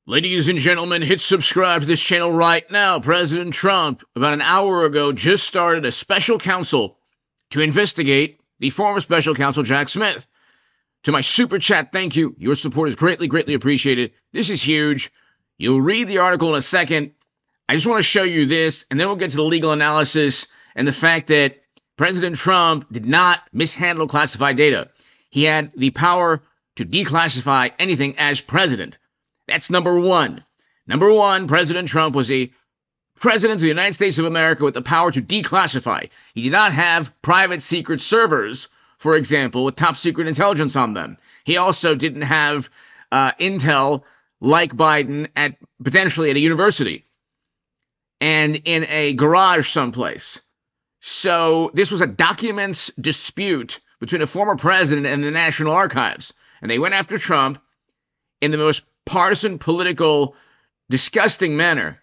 Ladies and gentlemen, hit subscribe to this channel right now. President Trump, about an hour ago, just started a special counsel to investigate the former special counsel, Jack Smith. To my super chat, thank you. Your support is greatly, greatly appreciated. This is huge. You'll read the article in a second. I just want to show you this, and then we'll get to the legal analysis and the fact that President Trump did not mishandle classified data. He had the power to declassify anything as president. That's number one. Number one, President Trump was a president of the United States of America with the power to declassify. He did not have private secret servers, for example, with top secret intelligence on them. He also didn't have intel like Biden potentially at a university and in a garage someplace. So this was a documents dispute between a former president and the National Archives. And they went after Trump in the most partisan, political, disgusting manner.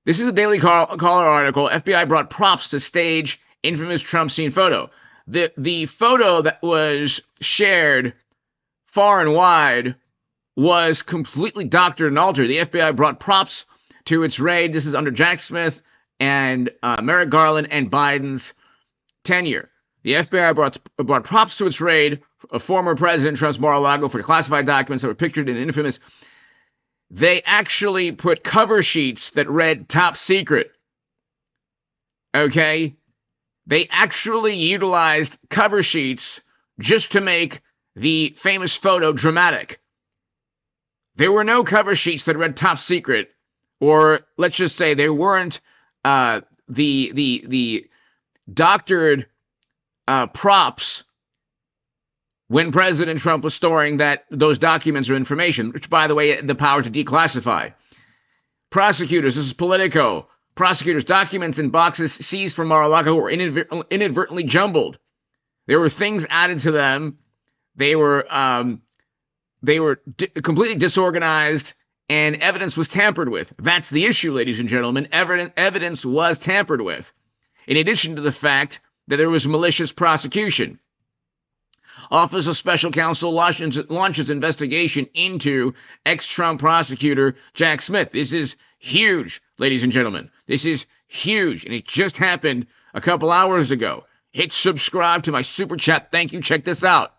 This is a Daily Caller article. FBI brought props to stage infamous Trump scene photo. The photo that was shared far and wide was completely doctored and altered. The FBI brought props to its raid. This is under Jack Smith and Merrick Garland and Biden's tenure. The FBI brought props to its raid of former President Trump's Mar-a-Lago for classified documents that were pictured in infamous. They actually put cover sheets that read top secret. Okay? They actually utilized cover sheets just to make the famous photo dramatic. There were no cover sheets that read top secret, or let's just say they weren't the doctored props when President Trump was storing those documents or information, which, by the way, had the power to declassify. Prosecutors, this is Politico. Prosecutors, documents in boxes seized from Mar-a-Lago were inadvertently jumbled. There were things added to them. They were completely disorganized, and evidence was tampered with. That's the issue, ladies and gentlemen. Evidence was tampered with, in addition to the fact that there was malicious prosecution. Office of Special Counsel launches investigation into ex-Trump prosecutor Jack Smith. This is huge, ladies and gentlemen. This is huge, and it just happened a couple hours ago. Hit subscribe to my super chat. Thank you. Check this out.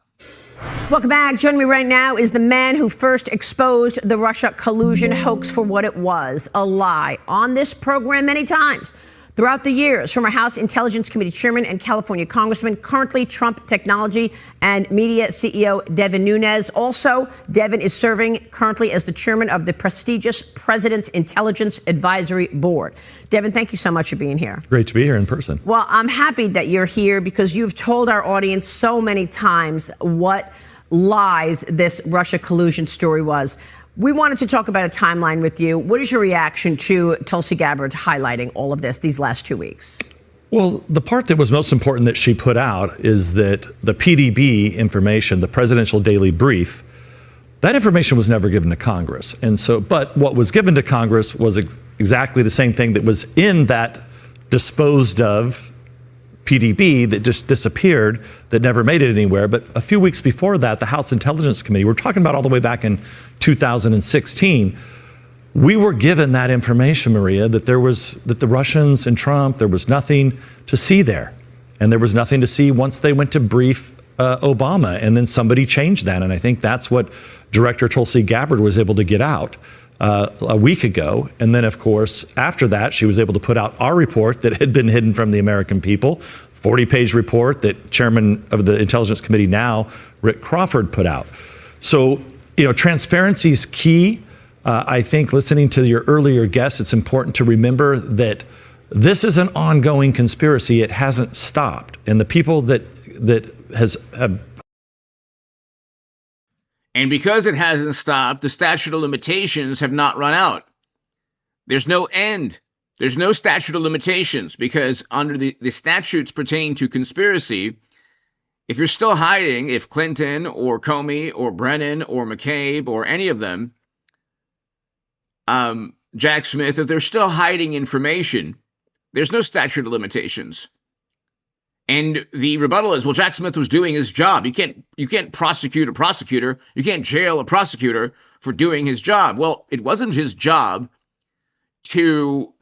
Welcome back. Joining me right now is the man who first exposed the Russia collusion hoax for what it was, a lie. On this program many times throughout the years, former House Intelligence Committee Chairman and California Congressman, currently Trump Technology and Media CEO Devin Nunes. Also, Devin is serving currently as the chairman of the prestigious President's Intelligence Advisory Board. Devin, thank you so much for being here. Great to be here in person. Well, I'm happy that you're here because you've told our audience so many times what lies this Russia collusion story was. We wanted to talk about a timeline with you. What is your reaction to Tulsi Gabbard highlighting all of this these last 2 weeks? Well, the part that was most important that she put out is that the PDB information, the Presidential Daily Brief, that information was never given to Congress. And so, but what was given to Congress was exactly the same thing that was in that disposed of PDB that just disappeared, that never made it anywhere. But a few weeks before that, the House Intelligence Committee, we're talking about all the way back in 2016, we were given that information, Maria, that the Russians and Trump, there was nothing to see there. And there was nothing to see once they went to brief Obama, and then somebody changed that. And I think that's what Director Tulsi Gabbard was able to get out a week ago. And then, of course, after that, she was able to put out our report that had been hidden from the American people, 40-page report that Chairman of the Intelligence Committee now, Rick Crawford, put out. So, you know, transparency is key. I think listening to your earlier guests, it's important to remember that this is an ongoing conspiracy. It hasn't stopped. And the people that have. And because it hasn't stopped, the statute of limitations have not run out. There's no end. There's no statute of limitations because under the statutes pertaining to conspiracy, if you're still hiding, if Clinton or Comey or Brennan or McCabe or any of them, Jack Smith, if they're still hiding information, there's no statute of limitations. And the rebuttal is, well, Jack Smith was doing his job. You can't prosecute a prosecutor. You can't jail a prosecutor for doing his job. Well, it wasn't his job to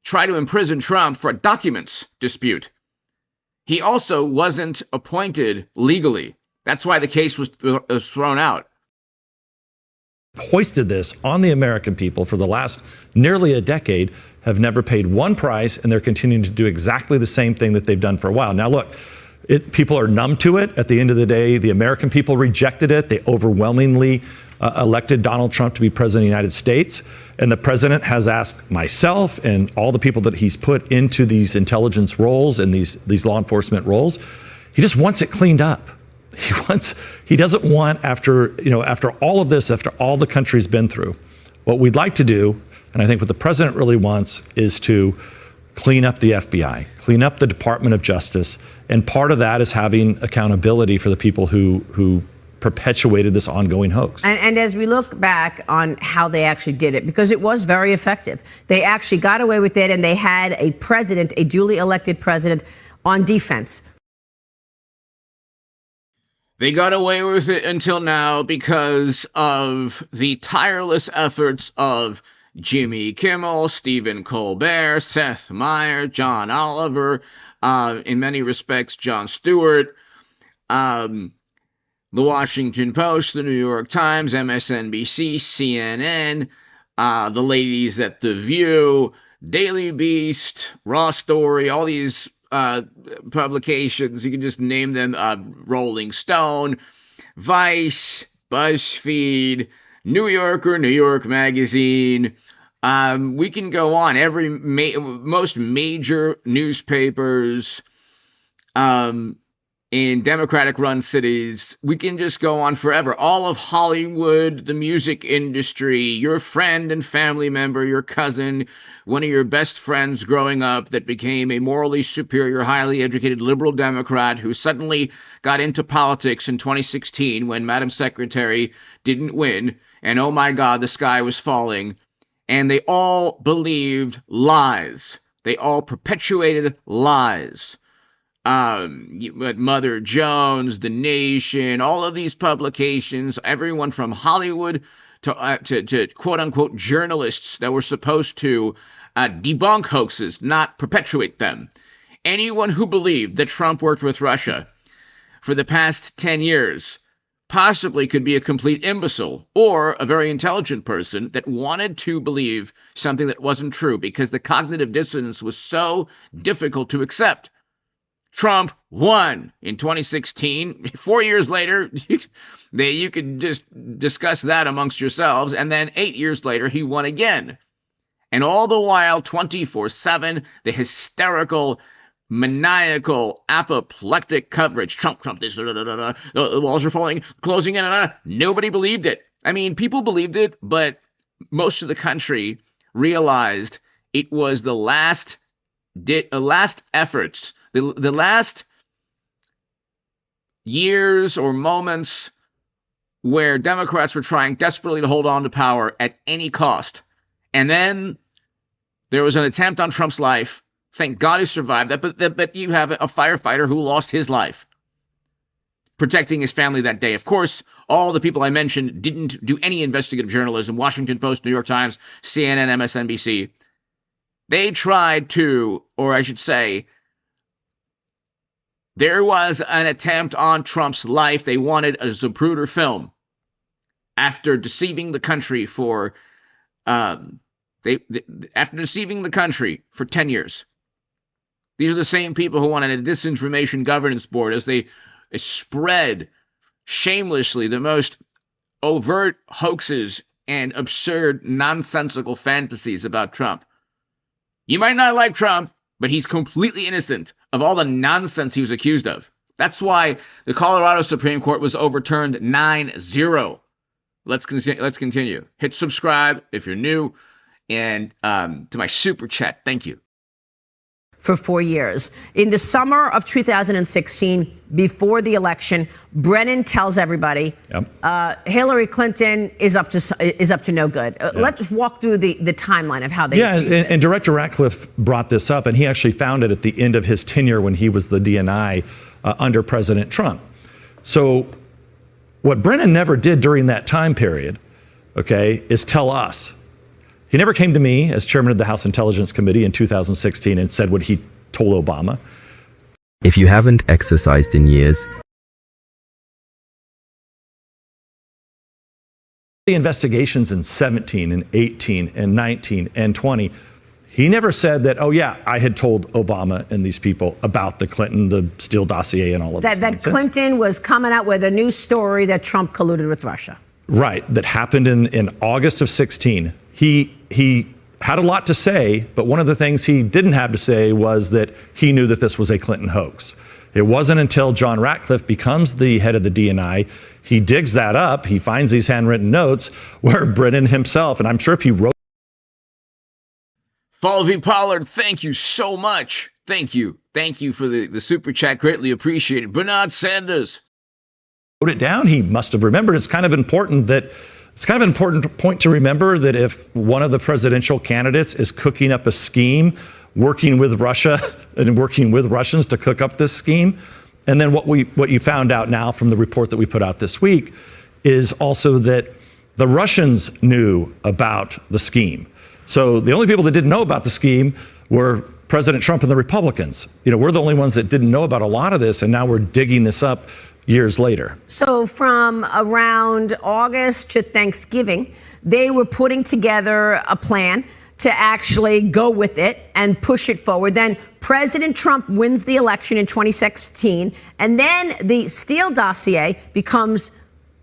try to imprison Trump for a documents dispute. He also wasn't appointed legally. That's why the case was thrown out. Hoisted this on the American people for the last nearly a decade, have never paid one price, and they're continuing to do exactly the same thing that they've done for a while. Now, look, people are numb to it. At the end of the day, the American people rejected it. They overwhelmingly elected Donald Trump to be president of the United States. And the president has asked myself and all the people that he's put into these intelligence roles and these law enforcement roles, he just wants it cleaned up. He doesn't want, after all of this, after all the country's been through, what we'd like to do, and I think what the president really wants, is to clean up the FBI, clean up the Department of Justice. And part of that is having accountability for the people who perpetuated this ongoing hoax. And as we look back on how they actually did it, because it was very effective, they actually got away with it, and they had a president, a duly elected president, on defense. They got away with it until now because of the tireless efforts of Jimmy Kimmel, Stephen Colbert, Seth Meyers, John Oliver, in many respects, Jon Stewart, the Washington Post, the New York Times, MSNBC, CNN, the ladies at The View, Daily Beast, Raw Story, all these publications, you can just name them, Rolling Stone, Vice, BuzzFeed, New Yorker, New York Magazine. We can go on. Most major newspapers in Democratic-run cities. We can just go on forever. All of Hollywood, the music industry, your friend and family member, your cousin, one of your best friends growing up that became a morally superior, highly educated liberal Democrat who suddenly got into politics in 2016 when Madam Secretary didn't win, and oh my God, the sky was falling. And they all believed lies. They all perpetuated lies. Mother Jones, The Nation, all of these publications, everyone from Hollywood to quote-unquote journalists that were supposed to debunk hoaxes, not perpetuate them. Anyone who believed that Trump worked with Russia for the past 10 years possibly could be a complete imbecile or a very intelligent person that wanted to believe something that wasn't true because the cognitive dissonance was so difficult to accept. Trump won in 2016. 4 years later, you could just discuss that amongst yourselves. And then 8 years later, he won again. And all the while, 24/7, the hysterical, maniacal, apoplectic coverage. Trump, this, the walls are falling, closing in, nobody believed it. I mean, people believed it, but most of the country realized it was the last efforts, the last years or moments where Democrats were trying desperately to hold on to power at any cost. And then there was an attempt on Trump's life. Thank God he survived that. But you have a firefighter who lost his life protecting his family that day. Of course, all the people I mentioned didn't do any investigative journalism. Washington Post, New York Times, CNN, MSNBC. They tried to, or I should say, there was an attempt on Trump's life. They wanted a Zapruder film after deceiving the country for after deceiving the country for 10 years. These are the same people who wanted a disinformation governance board as they spread shamelessly the most overt hoaxes and absurd, nonsensical fantasies about Trump. You might not like Trump, but he's completely innocent of all the nonsense he was accused of. That's why the Colorado Supreme Court was overturned 9-0. Let's continue. Hit subscribe if you're new, and to my super chat, thank you. For 4 years. In the summer of 2016, before the election, Brennan tells everybody Hillary Clinton is up to no good. Let's walk through the timeline of how they achieved this. And Director Ratcliffe brought this up, and he actually found it at the end of his tenure when he was the DNI under President Trump. So what Brennan never did during that time period okay, is tell us. He never came to me as chairman of the House Intelligence Committee in 2016 and said what he told Obama. If you haven't exercised in years, the investigations in 17 and 18 and 19 and 20, he never said that, oh yeah, I had told Obama and these people about the Clinton, the Steele dossier and all of that Clinton was coming out with a new story that Trump colluded with Russia. Right, that happened in August of 16. He had a lot to say, but one of the things he didn't have to say was that he knew that this was a Clinton hoax. It wasn't until John Ratcliffe becomes the head of the DNI, he digs that up, he finds these handwritten notes where Brennan himself, and I'm sure if he wrote. Follow V. Pollard, thank you so much. Thank you. Thank you for the super chat. Greatly appreciated. Bernard Sanders wrote it down, he must have remembered. It's kind of an important point to remember that if one of the presidential candidates is cooking up a scheme, working with Russia and working with Russians to cook up this scheme, and then what you found out now from the report that we put out this week is also that the Russians knew about the scheme. So the only people that didn't know about the scheme were President Trump and the Republicans. You know, we're the only ones that didn't know about a lot of this, and now we're digging this up years later. So from around August to Thanksgiving, they were putting together a plan to actually go with it and push it forward. Then President Trump wins the election in 2016, and then the Steele dossier becomes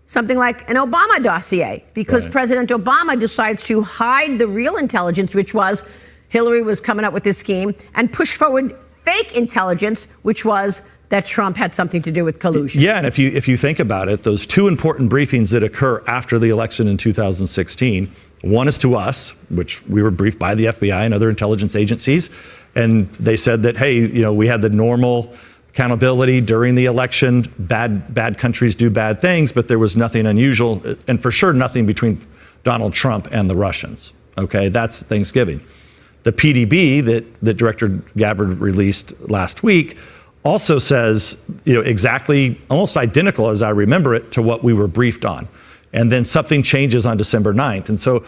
something like an Obama dossier because President Obama decides to hide the real intelligence, which was Hillary was coming up with this scheme, and push forward fake intelligence, which was that Trump had something to do with collusion. Yeah, and if you think about it, those two important briefings that occur after the election in 2016, one is to us, which we were briefed by the FBI and other intelligence agencies, and they said that, hey, you know, we had the normal accountability during the election. Bad countries do bad things, but there was nothing unusual, and for sure nothing between Donald Trump and the Russians. Okay, that's Thanksgiving. The PDB that Director Gabbard released last week also says, you know, exactly, almost identical as I remember it to what we were briefed on. And then something changes on December 9th. And so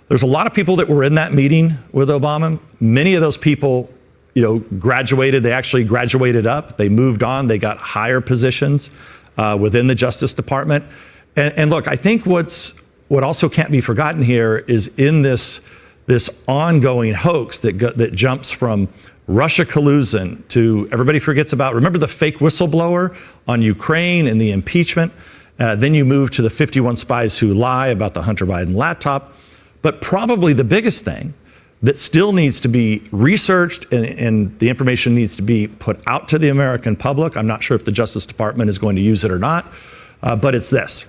there's a lot of people that were in that meeting with Obama. Many of those people, you know, graduated. They actually graduated up. They moved on. They got higher positions within the Justice Department. And look, I think what also can't be forgotten here is in this ongoing hoax that jumps from Russia collusion to everybody forgets about. Remember the fake whistleblower on Ukraine and the impeachment? Then you move to the 51 spies who lie about the Hunter Biden laptop. But probably the biggest thing that still needs to be researched and the information needs to be put out to the American public. I'm not sure if the Justice Department is going to use it or not, but it's this.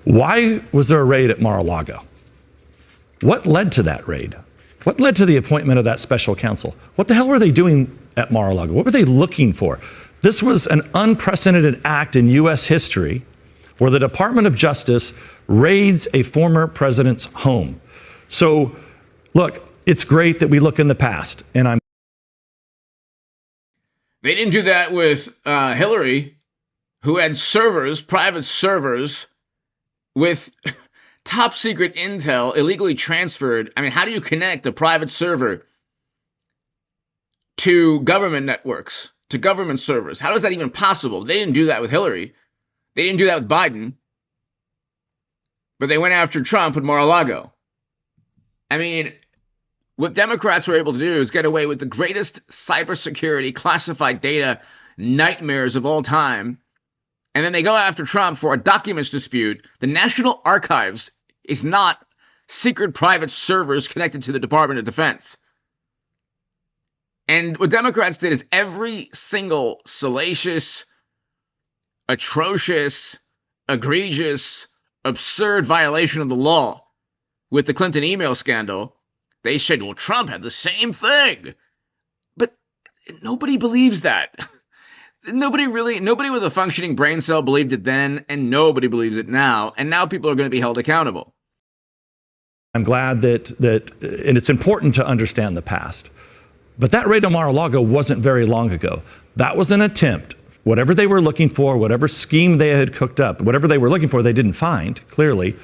Why was there a raid at Mar-a-Lago? What led to that raid? What led to the appointment of that special counsel? What the hell were they doing at Mar-a-Lago? What were they looking for? This was an unprecedented act in U.S. history where the Department of Justice raids a former president's home. So, look, it's great that we look in the past, and They didn't do that with Hillary, who had servers, private servers, with top secret intel illegally transferred. I mean, how do you connect a private server to government networks, to government servers? How is that even possible? They didn't do that with Hillary. They didn't do that with Biden. But they went after Trump at Mar-a-Lago. I mean, what Democrats were able to do is get away with the greatest cybersecurity classified data nightmares of all time. And then they go after Trump for a documents dispute. The National Archives is not secret private servers connected to the Department of Defense. And what Democrats did is every single salacious, atrocious, egregious, absurd violation of the law with the Clinton email scandal, they said, well, Trump had the same thing. But nobody believes that. Nobody with a functioning brain cell believed it then, and nobody believes it now. And now people are going to be held accountable. I'm glad that and it's important to understand the past. But that raid on Mar-a-Lago wasn't very long ago. That was an attempt. Whatever they were looking for, whatever scheme they had cooked up, whatever they were looking for, they didn't find, clearly.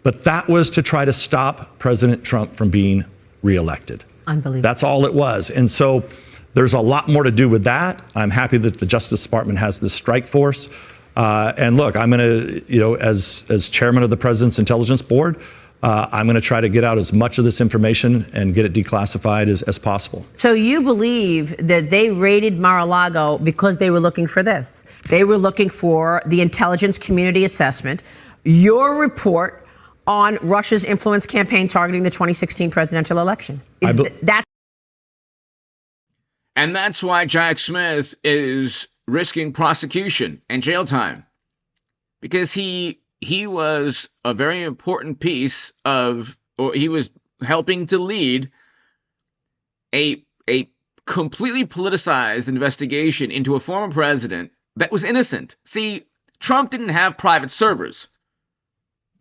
But that was to try to stop President Trump from being reelected. Unbelievable. That's all it was. And so there's a lot more to do with that. I'm happy that the Justice Department has this strike force. And look, I'm going to, as chairman of the President's Intelligence Board, I'm going to try to get out as much of this information and get it declassified as possible. So you believe that they raided Mar-a-Lago because they were looking for this? They were looking for the intelligence community assessment, your report on Russia's influence campaign targeting the 2016 presidential election. And that's why Jack Smith is risking prosecution and jail time, because he was a very important piece of, or he was helping to lead a completely politicized investigation into a former president that was innocent. See, Trump didn't have private servers.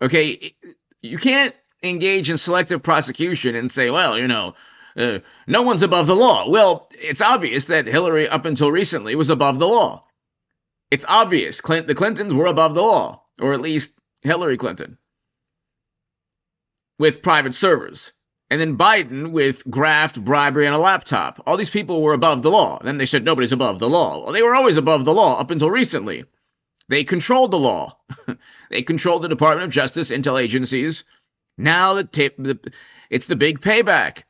Okay, you can't engage in selective prosecution and say, well, no one's above the law. Well, it's obvious that Hillary, up until recently, was above the law. It's obvious the Clintons were above the law, or at least Hillary Clinton, with private servers. And then Biden with graft, bribery, and a laptop. All these people were above the law. Then they said nobody's above the law. Well, they were always above the law up until recently. They controlled the law. They controlled the Department of Justice, intel agencies. Now it's the big payback.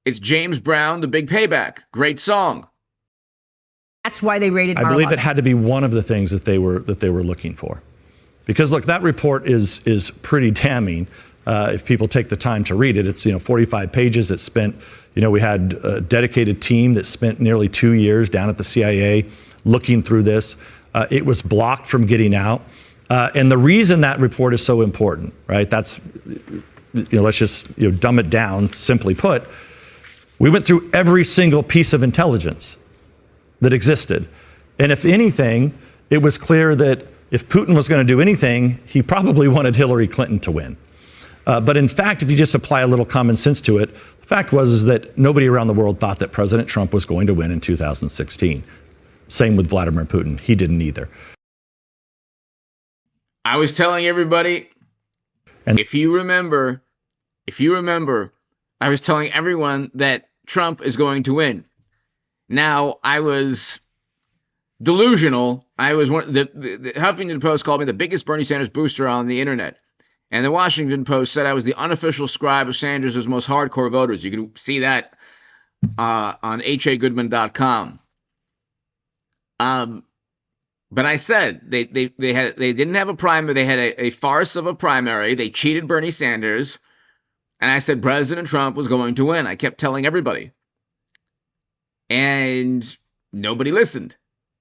It's James Brown, The Big Payback. Great song. That's why they raided Mar-a-Lago. I believe it had to be one of the things that they were looking for. Because look, that report is pretty damning. If people take the time to read it, it's 45 pages. It spent, we had a dedicated team that spent nearly 2 years down at the CIA looking through this. It was blocked from getting out. And the reason that report is so important, right? That's, let's just dumb it down. Simply put, we went through every single piece of intelligence that existed. And if anything, it was clear that if Putin was going to do anything, he probably wanted Hillary Clinton to win. But in fact, if you just apply a little common sense to it, the fact was that nobody around the world thought that President Trump was going to win in 2016. Same with Vladimir Putin. He didn't either. I was telling everybody, and if you remember, I was telling everyone that Trump is going to win. Now, I was delusional. I was the Huffington Post called me the biggest Bernie Sanders booster on the internet. And the Washington Post said I was the unofficial scribe of Sanders' most hardcore voters. You can see that on hagoodman.com. But I said they didn't have a primary. They had a farce of a primary. They cheated Bernie Sanders. And I said President Trump was going to win. I kept telling everybody. And nobody listened.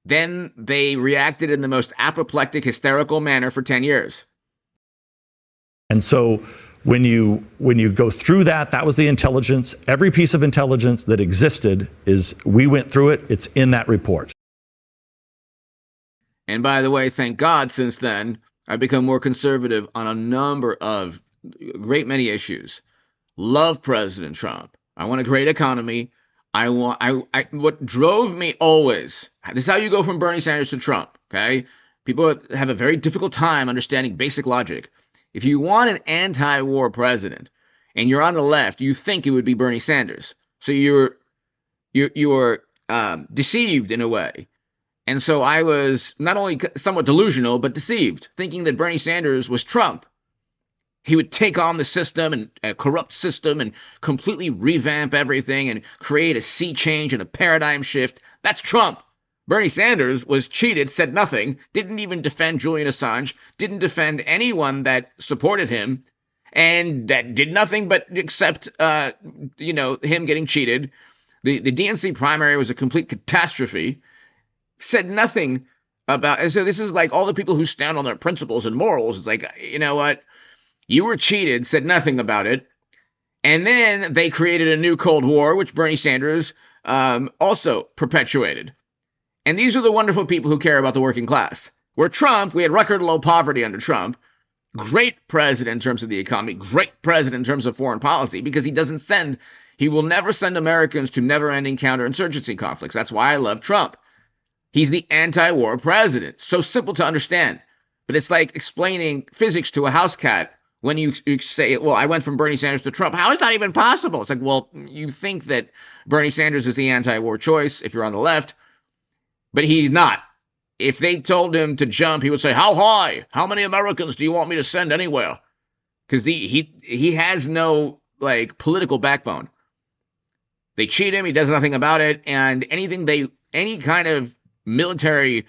Then they reacted in the most apoplectic, hysterical manner for 10 years. And so when you go through that was the intelligence. Every piece of intelligence that existed we went through it. It's in that report. And by the way, thank God, since then, I've become more conservative on a number of great many issues. Love President Trump. I want a great economy. What drove me always, this is how you go from Bernie Sanders to Trump, okay? People have a very difficult time understanding basic logic. If you want an anti-war president and you're on the left, you think it would be Bernie Sanders. So you're deceived in a way. And so I was not only somewhat delusional, but deceived, thinking that Bernie Sanders was Trump. He would take on the system and a corrupt system and completely revamp everything and create a sea change and a paradigm shift. That's Trump. Bernie Sanders was cheated, said nothing, didn't even defend Julian Assange, didn't defend anyone that supported him, and that did nothing but accept, him getting cheated. The DNC primary was a complete catastrophe. Said nothing about, and so this is like all the people who stand on their principles and morals. It's like, you know what? You were cheated, said nothing about it. And then they created a new Cold War, which Bernie Sanders also perpetuated. And these are the wonderful people who care about the working class. Where Trump, we had record low poverty under Trump. Great president in terms of the economy. Great president in terms of foreign policy, because he will never send Americans to never-ending counterinsurgency conflicts. That's why I love Trump. He's the anti-war president. So simple to understand. But it's like explaining physics to a house cat when you say, well, I went from Bernie Sanders to Trump. How is that even possible? It's like, well, you think that Bernie Sanders is the anti-war choice if you're on the left, but he's not. If they told him to jump, he would say, how high? How many Americans do you want me to send anywhere? Because he has no like political backbone. They cheat him. He does nothing about it. And any kind of military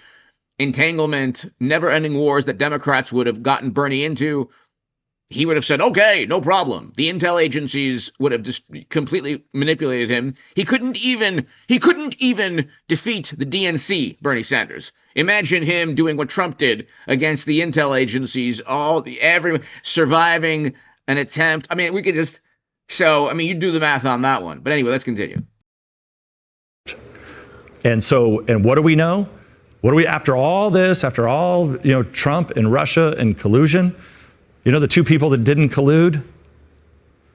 entanglement, never-ending wars that Democrats would have gotten Bernie into, he would have said, okay, no problem. The intel agencies would have just completely manipulated him. He couldn't even defeat the DNC, Bernie Sanders. Imagine him doing what Trump did against the intel agencies, surviving an attempt. I mean, we could just, you do the math on that one. But anyway, let's continue. And what do we know? What do we, after all this, Trump and Russia and collusion, the two people that didn't collude?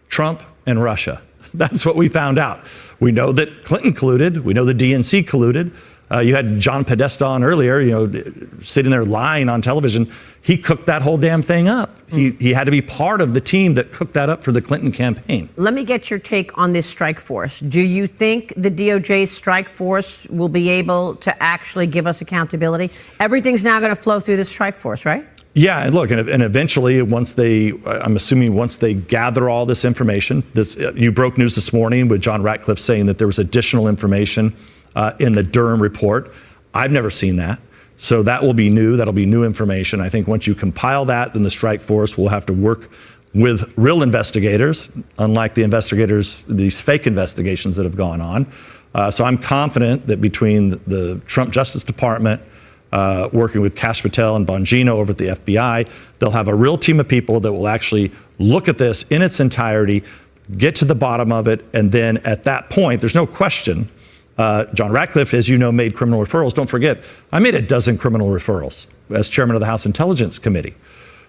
Trump and Russia. That's what we found out. We know that Clinton colluded. We know the DNC colluded. You had John Podesta on earlier, sitting there lying on television. He cooked that whole damn thing up. He had to be part of the team that cooked that up for the Clinton campaign. Let me get your take on this strike force. Do you think the DOJ's strike force will be able to actually give us accountability? Everything's now going to flow through the strike force, right? Yeah, and look, and eventually, I'm assuming once they gather all this information, you broke news this morning with John Ratcliffe saying that there was additional information in the Durham report. I've never seen that. So that will be new. That'll be new information. I think once you compile that, then the strike force will have to work with real investigators, unlike these fake investigations that have gone on. So I'm confident that between the Trump Justice Department, working with Kash Patel and Bongino over at the FBI, they'll have a real team of people that will actually look at this in its entirety, get to the bottom of it, and then at that point, there's no question, John Ratcliffe, as you know, made criminal referrals. Don't forget, I made a dozen criminal referrals as chairman of the House Intelligence Committee.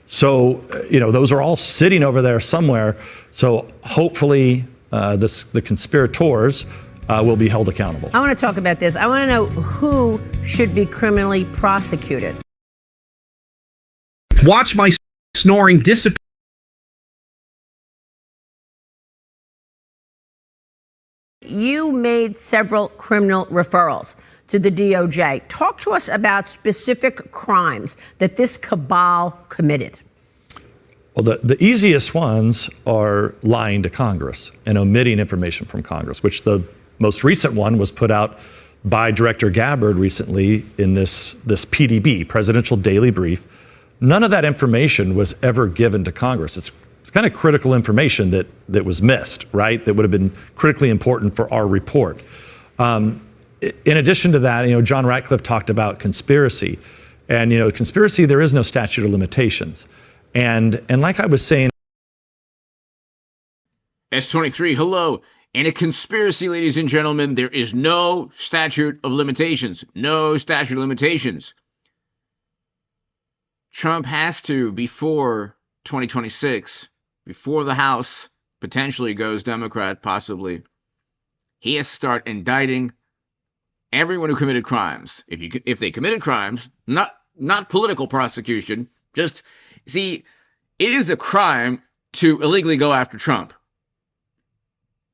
So, those are all sitting over there somewhere. So hopefully the conspirators will be held accountable. I want to talk about this. I want to know who should be criminally prosecuted. Watch my snoring disappear. You made several criminal referrals to the DOJ. Talk to us about specific crimes that this cabal committed. Well, the easiest ones are lying to Congress and omitting information from Congress, which the most recent one was put out by Director Gabbard recently in this PDB, Presidential Daily Brief. None of that information was ever given to Congress. It's kind of critical information that was missed, right? That would have been critically important for our report. In addition to that, John Ratcliffe talked about conspiracy. And, conspiracy, there is no statute of limitations. And like I was saying... S23, hello. In a conspiracy, ladies and gentlemen, there is no statute of limitations. No statute of limitations. Trump has to, before 2026, before the House potentially goes Democrat, possibly, he has to start indicting everyone who committed crimes. If they committed crimes, not political prosecution, just, see, it is a crime to illegally go after Trump.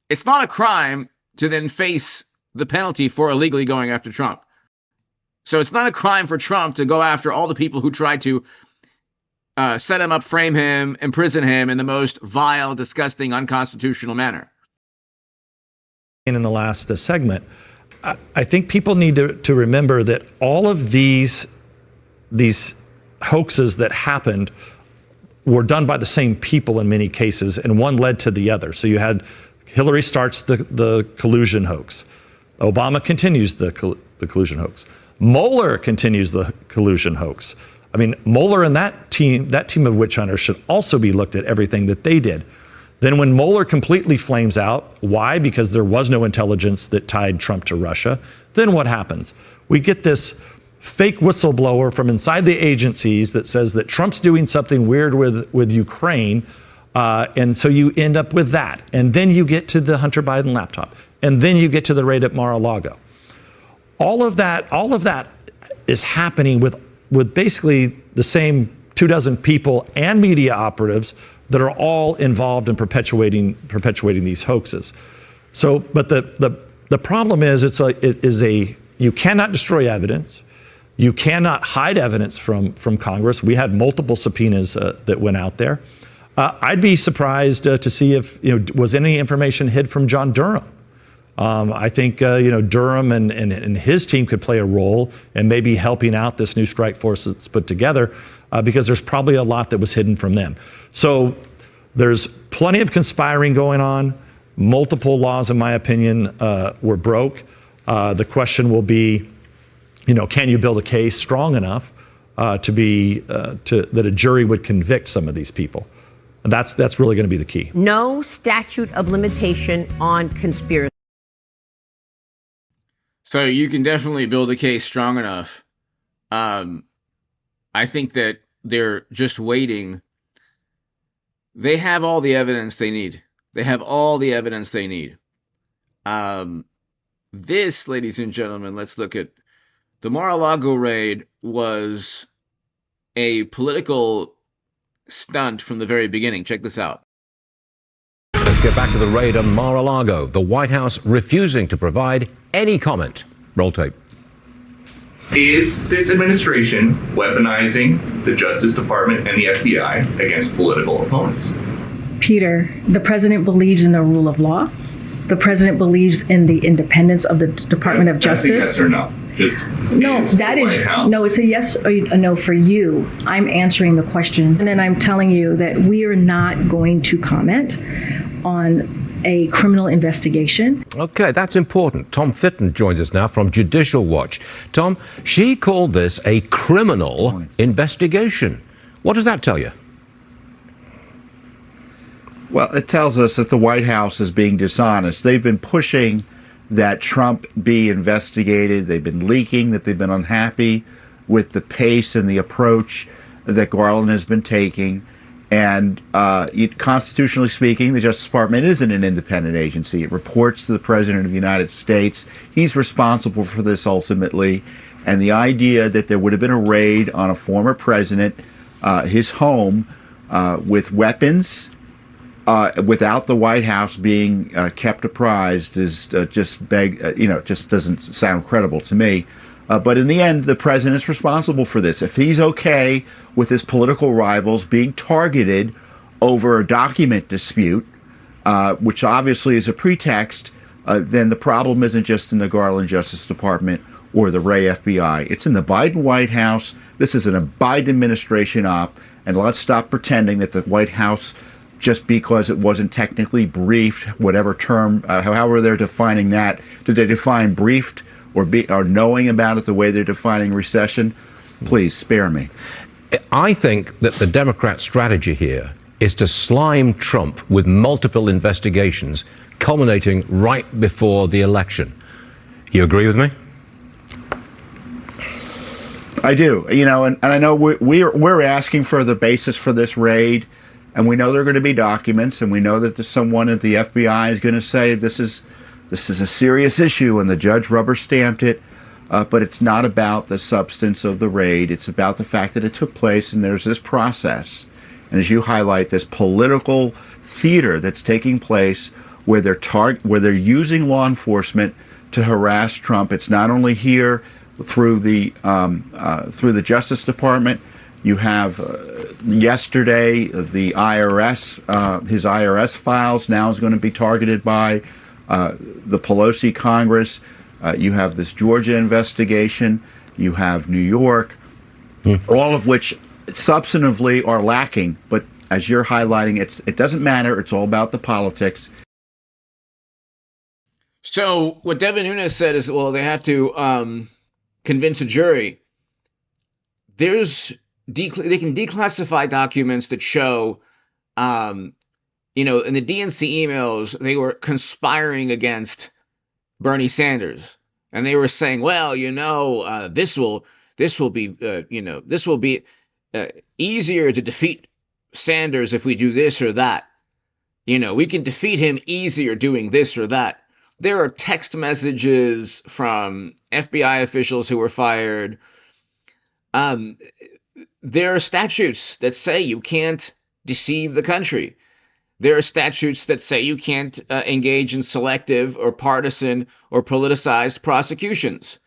It's not a crime to then face the penalty for illegally going after Trump. So it's not a crime for Trump to go after all the people who tried to set him up, frame him, imprison him in the most vile, disgusting, unconstitutional manner. In the last segment, I think people need to remember that all of these hoaxes that happened were done by the same people in many cases, and one led to the other. So you had Hillary starts the collusion hoax. Obama continues the collusion hoax. Mueller continues the collusion hoax. I mean, Mueller and that team of witch hunters should also be looked at everything that they did. Then when Mueller completely flames out, why? Because there was no intelligence that tied Trump to Russia. Then what happens? We get this fake whistleblower from inside the agencies that says that Trump's doing something weird with Ukraine. And so you end up with that. And then you get to the Hunter Biden laptop. And then you get to the raid at Mar-a-Lago. All of that is happening with with basically the same 24 people and media operatives that are all involved in perpetuating these hoaxes. So, but the problem is you cannot destroy evidence. You cannot hide evidence from Congress. We had multiple subpoenas that went out there. I'd be surprised to see if was any information hid from John Durham. I think Durham and his team could play a role in maybe helping out this new strike force that's put together, because there's probably a lot that was hidden from them. So there's plenty of conspiring going on. Multiple laws, in my opinion, were broke. The question will be, can you build a case strong enough that a jury would convict some of these people? And that's really going to be the key. No statute of limitation on conspiracy. So you can definitely build a case strong enough. I think that they're just waiting. They have all the evidence they need. This, ladies and gentlemen, let's look at the Mar-a-Lago raid was a political stunt from the very beginning. Check this out. Let's get back to the raid on Mar-a-Lago. The White House refusing to provide any comment. Roll tape. Is this administration weaponizing the Justice Department and the FBI against political opponents? Peter, the president believes in the rule of law. The president believes in the independence of the Department of Justice. That's a yes or no. No, that is no. It's a yes or a no for you. I'm answering the question, and then I'm telling you that we are not going to comment on a criminal investigation. Okay, that's important. Tom Fitton joins us now from Judicial Watch. Tom, she called this a criminal investigation. What does that tell you? Well, it tells us that the White House is being dishonest. They've been pushing that Trump be investigated. They've been leaking that they've been unhappy with the pace and the approach that Garland has been taking. And constitutionally speaking, the Justice Department isn't an independent agency. It reports to the President of the United States. He's responsible for this ultimately. And the idea that there would have been a raid on a former president, his home, with weapons, without the White House being kept apprised is just doesn't sound credible to me. But in the end, the president is responsible for this. If he's okay with his political rivals being targeted over a document dispute, which obviously is a pretext, then the problem isn't just in the Garland Justice Department or the Wray FBI. It's in the Biden White House. This is a Biden administration op. And let's stop pretending that the White House, just because it wasn't technically briefed, whatever term, however they're defining that, did they define briefed or knowing about it the way they're defining recession? Please spare me. I think that the Democrat strategy here is to slime Trump with multiple investigations culminating right before the election. You agree with me? I do. And I know we're asking for the basis for this raid, and we know there are going to be documents, and we know that someone at the FBI is going to say this is a serious issue, and the judge rubber stamped it. But it's not about the substance of the raid. It's about the fact that it took place, and there's this process. And as you highlight, this political theater that's taking place where they're using law enforcement to harass Trump. It's not only here through the Justice Department. You have yesterday the IRS, his IRS files now is going to be targeted by the Pelosi Congress. You have this Georgia investigation. You have New York, all of which substantively are lacking. But as you're highlighting, it doesn't matter. It's all about the politics. So what Devin Nunes said is, well, they have to convince a jury. They can declassify documents that show, in the DNC emails, they were conspiring against Bernie Sanders, and they were saying, well, this will be easier to defeat Sanders if we do this or that. We can defeat him easier doing this or that. There are text messages from FBI officials who were fired There are statutes that say you can't deceive the country. There are statutes that say you can't engage in selective or partisan or politicized prosecutions.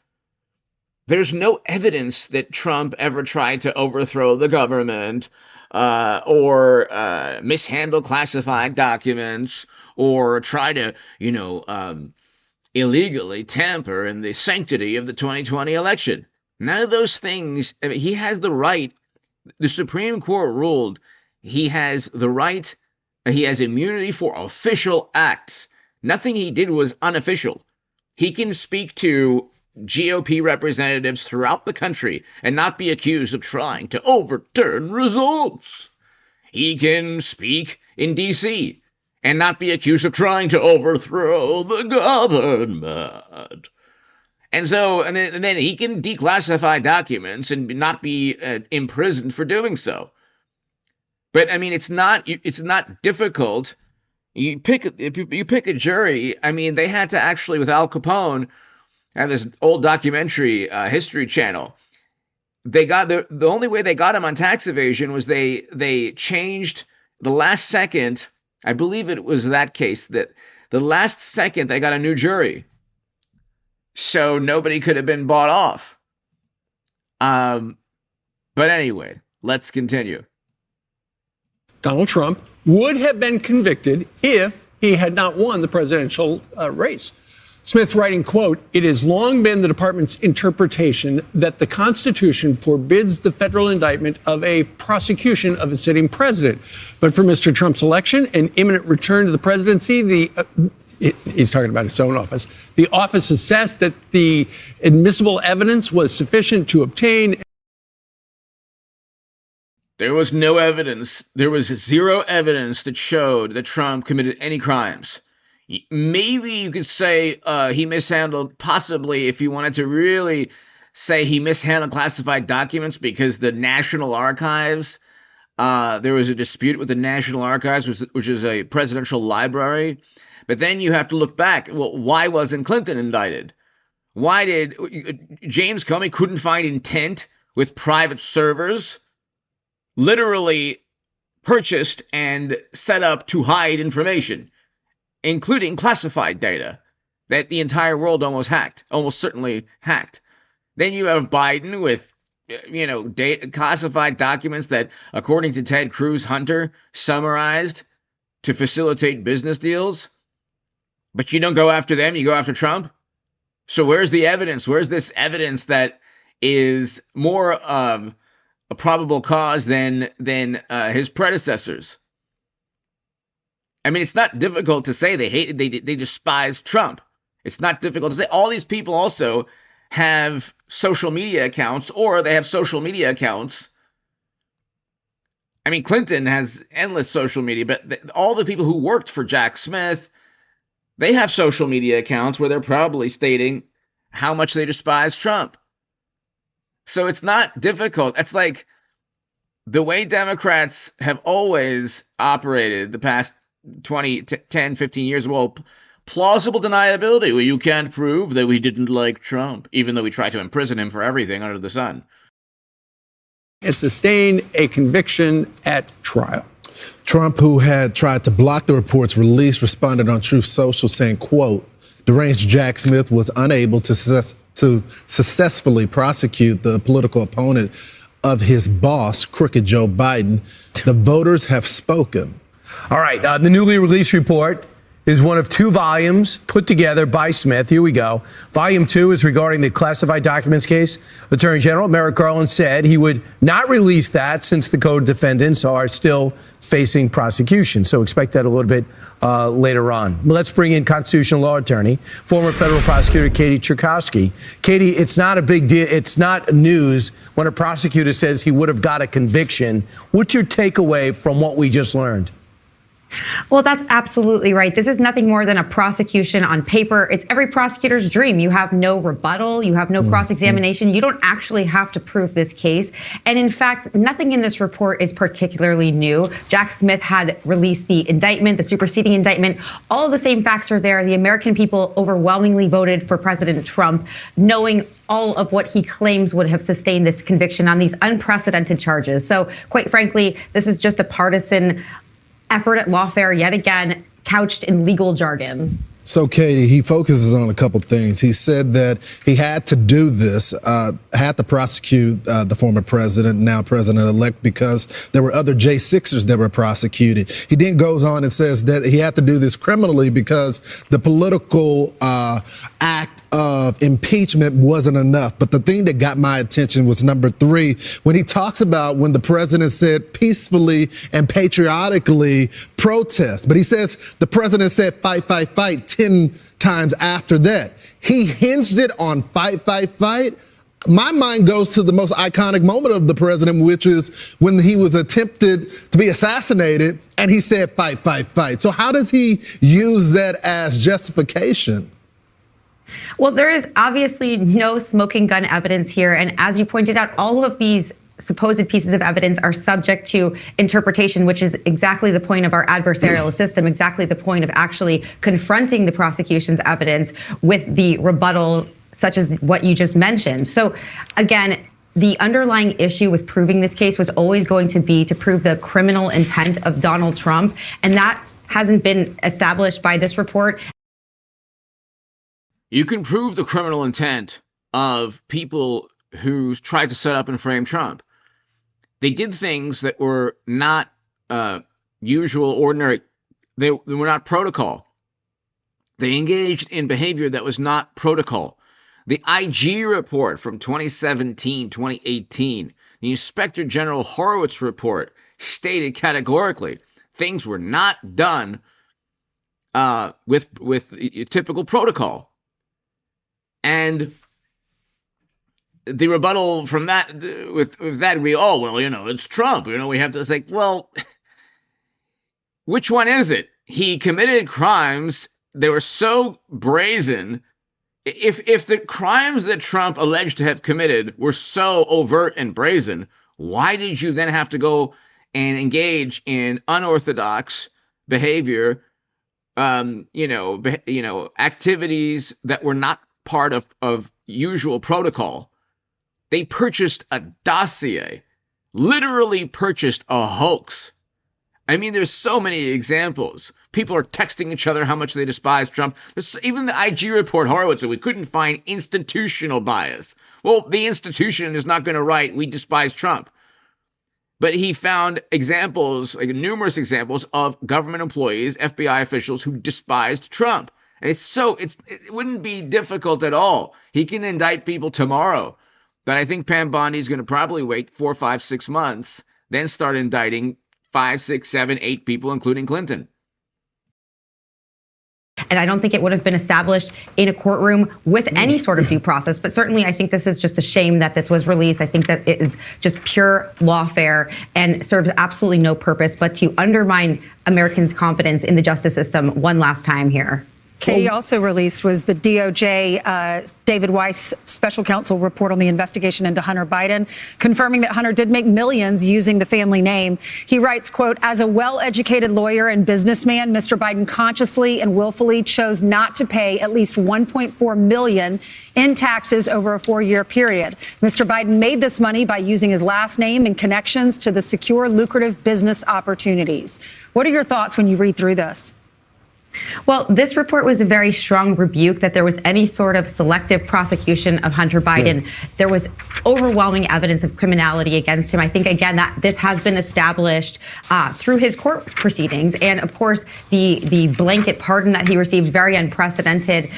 There's no evidence that Trump ever tried to overthrow the government or mishandle classified documents or try to, illegally tamper in the sanctity of the 2020 election. None of those things. I mean, he has the right. The Supreme Court ruled he has the right. He has immunity for official acts. Nothing he did was unofficial. He can speak to GOP representatives throughout the country and not be accused of trying to overturn results. He can speak in D.C. and not be accused of trying to overthrow the government. And then he can declassify documents and not be imprisoned for doing so. But I mean, it's not difficult. You pick a jury. I mean, they had to actually, with Al Capone, have this old documentary, History Channel. They got the only way they got him on tax evasion was they changed the last second. I believe it was that case that the last second they got a new jury, so nobody could have been bought off. But anyway, let's continue. Donald Trump would have been convicted if he had not won the presidential race. Smith writing, quote, "It has long been the department's interpretation that the Constitution forbids the federal indictment of a prosecution of a sitting president. But for Mr. Trump's election and imminent return to the presidency, he's talking about his own office, the office assessed that the admissible evidence was sufficient to obtain." There was no evidence. There was zero evidence that showed that Trump committed any crimes. Maybe you could say he mishandled, possibly if you wanted to really say he mishandled classified documents, because the National Archives, there was a dispute with the National Archives, which is a presidential library. But then you have to look back. Well, why wasn't Clinton indicted? Why did James Comey couldn't find intent with private servers? Literally purchased and set up to hide information, including classified data that the entire world almost certainly hacked. Then you have Biden with, classified documents that, according to Ted Cruz Hunter, summarized to facilitate business deals. But you don't go after them, you go after Trump. So where's the evidence? Where's this evidence that is more a probable cause than his predecessors? I mean, it's not difficult to say they despise Trump. It's not difficult to say. All these people also have social media accounts, or they have social media accounts. I mean, Clinton has endless social media, but all the people who worked for Jack Smith, they have social media accounts where they're probably stating how much they despise Trump. So it's not difficult. It's like the way Democrats have always operated the past 10, 15 years. Well, plausible deniability. Well, you can't prove that we didn't like Trump, even though we tried to imprison him for everything under the sun. It sustained a conviction at trial. Trump, who had tried to block the report's release, responded on Truth Social saying, quote, "Deranged Jack Smith was unable to successfully prosecute the political opponent of his boss, crooked Joe Biden. The voters have spoken." All right. The newly released report is one of two volumes put together by Smith. Here we go. Volume 2 is regarding the classified documents case. Attorney General Merrick Garland said he would not release that since the co-defendants are still facing prosecution. So expect that a little bit later on. Let's bring in constitutional law attorney, former federal prosecutor Katie Cherkowski. Katie, it's not a big deal. It's not news when a prosecutor says he would have got a conviction. What's your takeaway from what we just learned? Well, that's absolutely right. This is nothing more than a prosecution on paper. It's every prosecutor's dream. You have no rebuttal. You have no cross-examination. You don't actually have to prove this case. And in fact, nothing in this report is particularly new. Jack Smith had released the indictment, the superseding indictment. All of the same facts are there. The American people overwhelmingly voted for President Trump, knowing all of what he claims would have sustained this conviction on these unprecedented charges. So quite frankly, this is just a partisan effort at lawfare, yet again, couched in legal jargon. So, Katie, he focuses on a couple things. He said that he had to do this, had to prosecute the former president, now president-elect, because there were other J6ers that were prosecuted. He then goes on and says that he had to do this criminally because the political act of impeachment wasn't enough. But the thing that got my attention was number 3, when he talks about when the president said peacefully and patriotically protest. But he says the president said fight, fight, fight 10 times after that. He hinged it on fight, fight, fight. My mind goes to the most iconic moment of the president, which is when he was attempted to be assassinated and he said fight, fight, fight. So how does he use that as justification? Well, there is obviously no smoking gun evidence here. And as you pointed out, all of these supposed pieces of evidence are subject to interpretation, which is exactly the point of our adversarial system, exactly the point of actually confronting the prosecution's evidence with the rebuttal, such as what you just mentioned. So again, the underlying issue with proving this case was always going to be to prove the criminal intent of Donald Trump. And that hasn't been established by this report. You can prove the criminal intent of people who tried to set up and frame Trump. They did things that were not usual, ordinary. They were not protocol. They engaged in behavior that was not protocol. The IG report from 2017, 2018, the Inspector General Horowitz report stated categorically things were not done with typical protocol. And the rebuttal from that, with that, would be, oh, well, it's Trump. We have to say, well, which one is it? He committed crimes. They were so brazen. If the crimes that Trump alleged to have committed were so overt and brazen, why did you then have to go and engage in unorthodox behavior, activities that were not part of usual protocol? They purchased a dossier, literally purchased a hoax. I mean, there's so many examples. People are texting each other how much they despise Trump. Even the IG report, Horowitz, we couldn't find institutional bias. Well, the institution is not going to write, we despise Trump. But he found examples, like numerous examples of government employees, FBI officials who despised Trump. And it wouldn't be difficult at all. He can indict people tomorrow. But I think Pam Bondi's going to probably wait 4, 5, 6 months, then start indicting 5, 6, 7, 8 people, including Clinton. And I don't think it would have been established in a courtroom with any sort of due process. But certainly, I think this is just a shame that this was released. I think that it is just pure lawfare and serves absolutely no purpose but to undermine Americans' confidence in the justice system one last time here. Katie, also released was the DOJ David Weiss special counsel report on the investigation into Hunter Biden, confirming that Hunter did make millions using the family name. He writes, quote, as a well-educated lawyer and businessman, Mr. Biden consciously and willfully chose not to pay at least $1.4 million in taxes over a 4-year period. Mr. Biden made this money by using his last name and connections to the secure, lucrative business opportunities. What are your thoughts when you read through this? Well, this report was a very strong rebuke that there was any sort of selective prosecution of Hunter Biden. There was overwhelming evidence of criminality against him. I think, again, that this has been established through his court proceedings. And of course, the blanket pardon that he received, very unprecedented,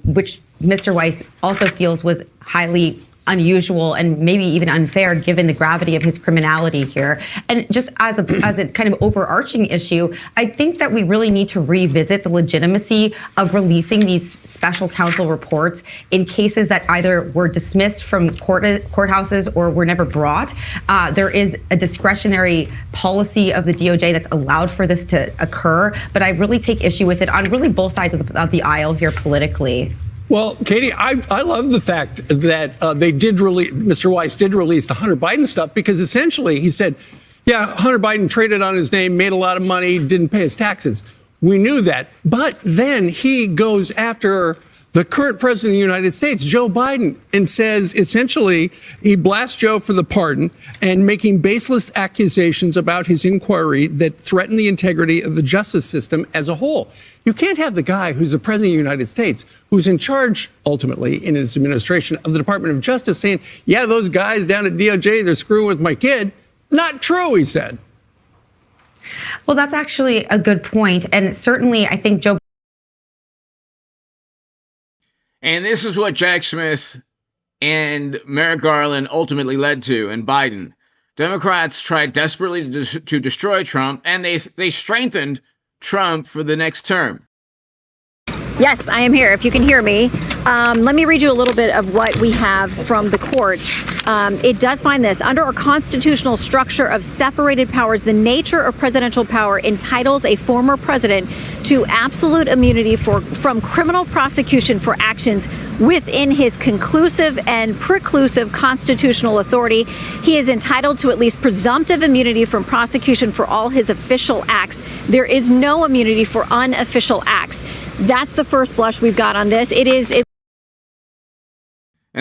which Mr. Weiss also feels was highly unusual and maybe even unfair given the gravity of his criminality here. And just as a kind of overarching issue, I think that we really need to revisit the legitimacy of releasing these special counsel reports in cases that either were dismissed from courthouses or were never brought. There is a discretionary policy of the DOJ that's allowed for this to occur, but I really take issue with it on really both sides of the aisle here politically. Well, Katie, I love the fact that Mr. Weiss did release the Hunter Biden stuff, because essentially he said, yeah, Hunter Biden traded on his name, made a lot of money, didn't pay his taxes. We knew that. But then he goes after the current president of the United States, Joe Biden, and says essentially he blasts Joe for the pardon and making baseless accusations about his inquiry that threaten the integrity of the justice system as a whole. You can't have the guy who's the president of the United States, who's in charge ultimately in his administration of the Department of Justice, saying, yeah, those guys down at DOJ, they're screwing with my kid. Not true, he said. Well, that's actually a good point. And certainly I think Joe. And this is what Jack Smith and Merrick Garland ultimately led to, and Biden. Democrats tried desperately to destroy Trump, and they strengthened Trump for the next term. Yes, I am here, if you can hear me. Let me read you a little bit of what we have from the court. It does find this. Under our constitutional structure of separated powers, the nature of presidential power entitles a former president to absolute immunity from criminal prosecution for actions within his conclusive and preclusive constitutional authority. He is entitled to at least presumptive immunity from prosecution for all his official acts. There is no immunity for unofficial acts. That's the first blush we've got on this. And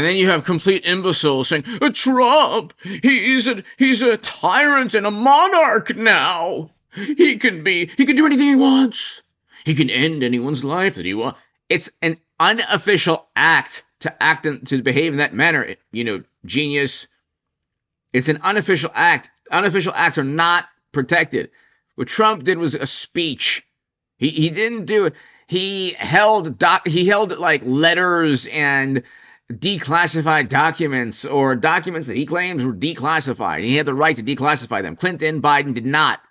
then you have complete imbeciles saying, Trump, he's a tyrant and a monarch now. He can do anything he wants. He can end anyone's life that he wants. It's an unofficial act to behave in that manner. Genius. It's an unofficial act. Unofficial acts are not protected. What Trump did was a speech. He didn't do it. He held like letters and declassified documents, or documents that he claims were declassified. He had the right to declassify them. Clinton, Biden did not.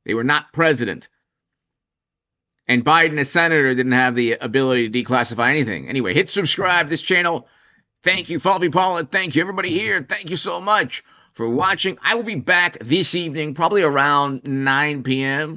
They were not president. And Biden, as senator, didn't have the ability to declassify anything. Anyway, hit subscribe to this channel. Thank you, Falvey Paula. Thank you, everybody here. Thank you so much for watching. I will be back this evening, probably around 9 p.m.